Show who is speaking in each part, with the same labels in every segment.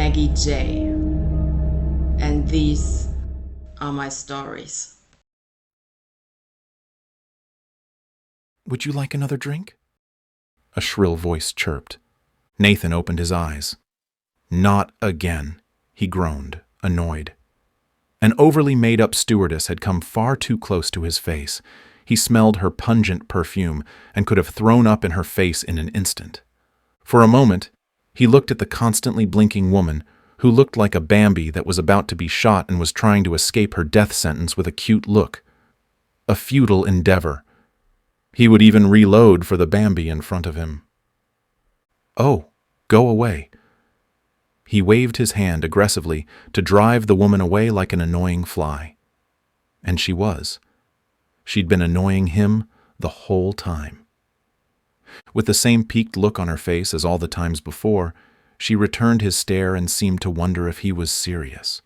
Speaker 1: Maggie J. And these are my stories.
Speaker 2: "Would you like another drink?" A shrill voice chirped. Nathan opened his eyes. "Not again," he groaned, annoyed. An overly made-up stewardess had come far too close to his face. He smelled her pungent perfume and could have thrown up in her face in an instant. For a moment, he looked at the constantly blinking woman, who looked like a Bambi that was about to be shot and was trying to escape her death sentence with a cute look. A futile endeavor. He would even reload for the Bambi in front of him. "Oh, go away." He waved his hand aggressively to drive the woman away like an annoying fly. And she was. She'd been annoying him the whole time. With the same peaked look on her face as all the times before, she returned his stare and seemed to wonder if he was serious.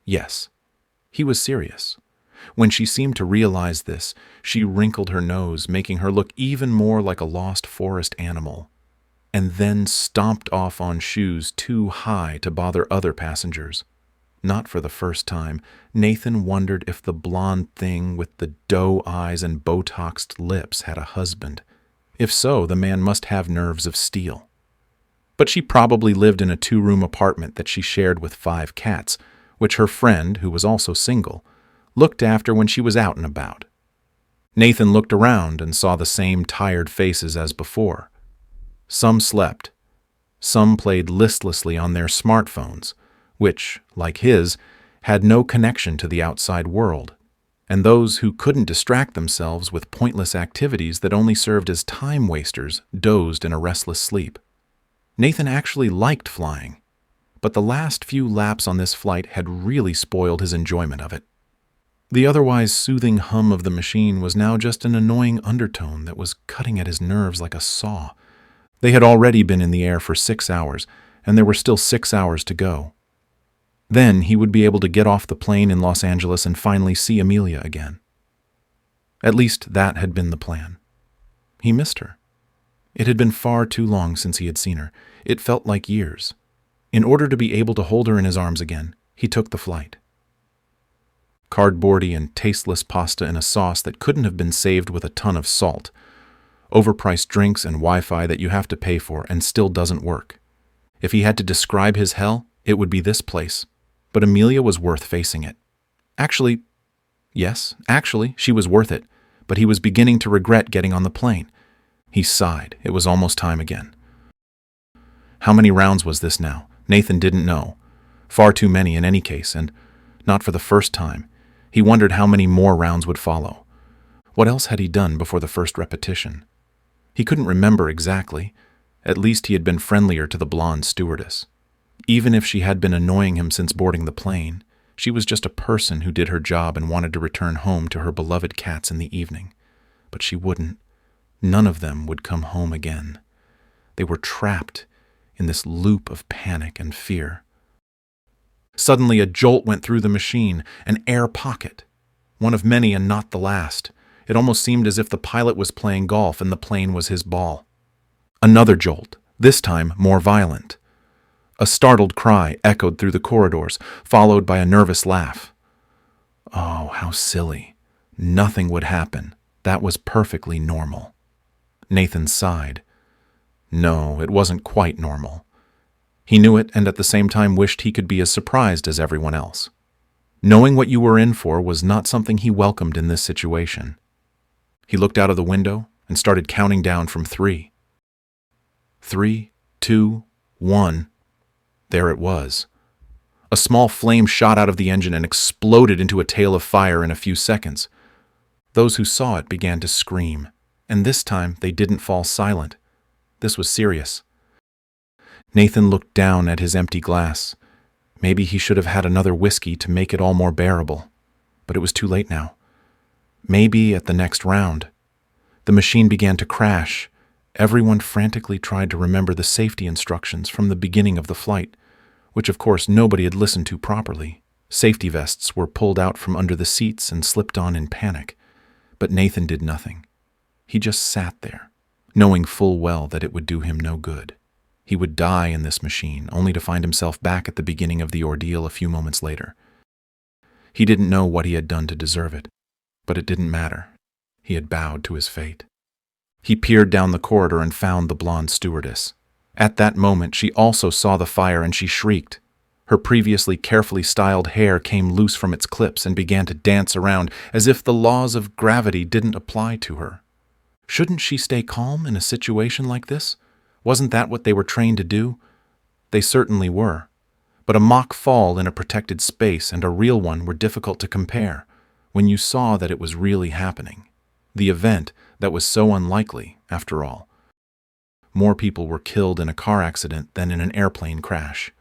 Speaker 2: Yes, he was serious. When she seemed to realize this, she wrinkled her nose, making her look even more like a lost forest animal, and then stomped off on shoes too high to bother other passengers. Not for the first time, Nathan wondered if the blonde thing with the doe eyes and Botoxed lips had a husband. If so, the man must have nerves of steel. But she probably lived in a 2-room apartment that she shared with 5 cats, which her friend, who was also single, looked after when she was out and about. Nathan looked around and saw the same tired faces as before. Some slept. Some played listlessly on their smartphones, which, like his, had no connection to the outside world, and those who couldn't distract themselves with pointless activities that only served as time wasters dozed in a restless sleep. Nathan actually liked flying, but the last few laps on this flight had really spoiled his enjoyment of it. The otherwise soothing hum of the machine was now just an annoying undertone that was cutting at his nerves like a saw. They had already been in the air for 6 hours, and there were still 6 hours to go. Then he would be able to get off the plane in Los Angeles and finally see Amelia again. At least that had been the plan. He missed her. It had been far too long since he had seen her. It felt like years. In order to be able to hold her in his arms again, he took the flight. Cardboardy and tasteless pasta in a sauce that couldn't have been saved with a ton of salt. Overpriced drinks and Wi-Fi that you have to pay for and still doesn't work. If he had to describe his hell, it would be this place. But Amelia was worth facing it. Actually, she was worth it, but he was beginning to regret getting on the plane. He sighed. It was almost time again. How many rounds was this now? Nathan didn't know. Far too many in any case, and not for the first time. He wondered how many more rounds would follow. What else had he done before the first repetition? He couldn't remember exactly. At least he had been friendlier to the blonde stewardess. Even if she had been annoying him since boarding the plane, she was just a person who did her job and wanted to return home to her beloved cats in the evening. But she wouldn't. None of them would come home again. They were trapped in this loop of panic and fear. Suddenly a jolt went through the machine, an air pocket. One of many and not the last. It almost seemed as if the pilot was playing golf and the plane was his ball. Another jolt, this time more violent. A startled cry echoed through the corridors, followed by a nervous laugh. Oh, how silly. Nothing would happen. That was perfectly normal. Nathan sighed. No, it wasn't quite normal. He knew it and at the same time wished he could be as surprised as everyone else. Knowing what you were in for was not something he welcomed in this situation. He looked out of the window and started counting down from 3. 3, 2, 1. There it was. A small flame shot out of the engine and exploded into a tail of fire in a few seconds. Those who saw it began to scream, and this time they didn't fall silent. This was serious. Nathan looked down at his empty glass. Maybe he should have had another whiskey to make it all more bearable. But it was too late now. Maybe at the next round. The machine began to crash. Everyone frantically tried to remember the safety instructions from the beginning of the flight, which of course nobody had listened to properly. Safety vests were pulled out from under the seats and slipped on in panic. But Nathan did nothing. He just sat there, knowing full well that it would do him no good. He would die in this machine, only to find himself back at the beginning of the ordeal a few moments later. He didn't know what he had done to deserve it, but it didn't matter. He had bowed to his fate. He peered down the corridor and found the blonde stewardess. At that moment, she also saw the fire and she shrieked. Her previously carefully styled hair came loose from its clips and began to dance around as if the laws of gravity didn't apply to her. Shouldn't she stay calm in a situation like this? Wasn't that what they were trained to do? They certainly were. But a mock fall in a protected space and a real one were difficult to compare when you saw that it was really happening. The event that was so unlikely, after all. More people were killed in a car accident than in an airplane crash.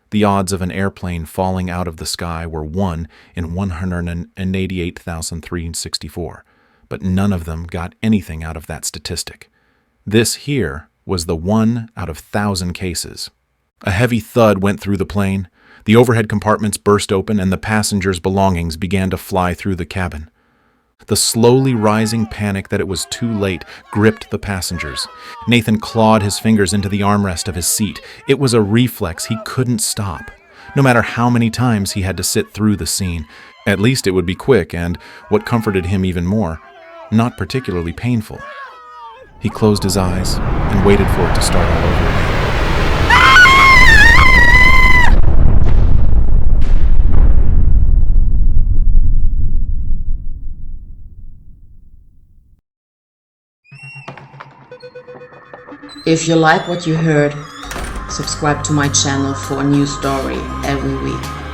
Speaker 2: The odds of an airplane falling out of the sky were 1 in 188,364, but none of them got anything out of that statistic. This here was the 1 out of 1,000 cases. A heavy thud went through the plane. The overhead compartments burst open and the passengers' belongings began to fly through the cabin. The slowly rising panic that it was too late gripped the passengers. Nathan clawed his fingers into the armrest of his seat. It was a reflex he couldn't stop. No matter how many times he had to sit through the scene, at least it would be quick and, what comforted him even more, not particularly painful. He closed his eyes and waited for it to start all over again.
Speaker 1: If you like what you heard, subscribe to my channel for a new story every week.